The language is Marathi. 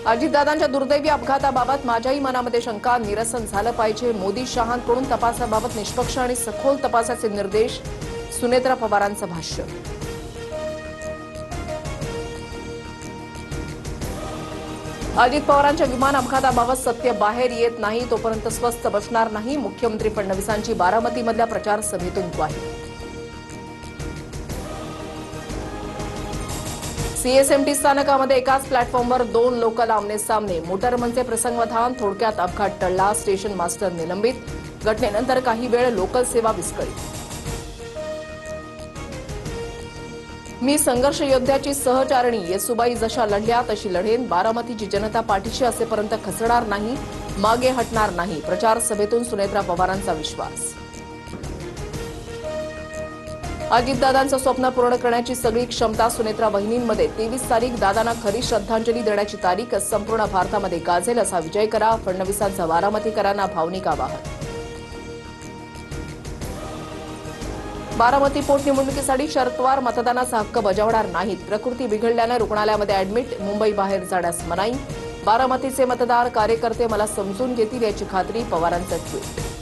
अजितदादांच्या दुर्दैवी अपघाताबाबत माझ्याही मनामध्ये शंका. निरसन झालं पाहिजे. मोदी शहांकडून तपासाबाबत निष्पक्ष आणि सखोल तपासाचे निर्देश. सुनेत्रा पवारांचं भाष्य. अजित पवारांच्या विमान अपघाताबाबत सत्य बाहेर येत नाही तोपर्यंत स्वस्थ बसणार नाही. मुख्यमंत्री फडणवीसांची बारामतीमधल्या प्रचार सभेतून ग्वाही. सीएसएमटी स्थानकामध्ये एकाच प्लॅटफॉर्मवर 2 लोकल आमने सामने. मोटरमनचे प्रसंगावधान. थोडक्यात अपघात टळला. स्टेशन मास्टर निलंबित. घटनेनंतर काही वेळ लोकल सेवा विस्कळीत. मी संघर्ष योद्ध्याची सहचारणी. येसुबाई जशा लढल्या तशी लढेन. बारामतीची जनता पाठीशी असेपर्यंत खचणार नाही, मागे हटणार नाही. प्रचार सभेतून सुनेत्रा पवारांचा विश्वास. अजितदादांचं स्वप्न पूर्ण करण्याची सगळी क्षमता सुनेत्रा वहिनींमध्ये. 23 तारीख दादांना खरी श्रद्धांजली देण्याची तारीख. संपूर्ण भारतामध्ये गाजेल असा विजय करा. फडणवीसांचं बारामतीकरांना भावनिक आवाहन. बारामती पोटनिवडणुकीसाठी शरद मतदानाचा हक्क बजावणार नाहीत. प्रकृती बिघडल्यानं रुग्णालयामध्ये अॅडमिट. मुंबई बाहेर जाण्यास मनाई. बारामतीचे मतदार कार्यकर्ते मला समजून घेतील याची खात्री. पवारांचं ट्विट.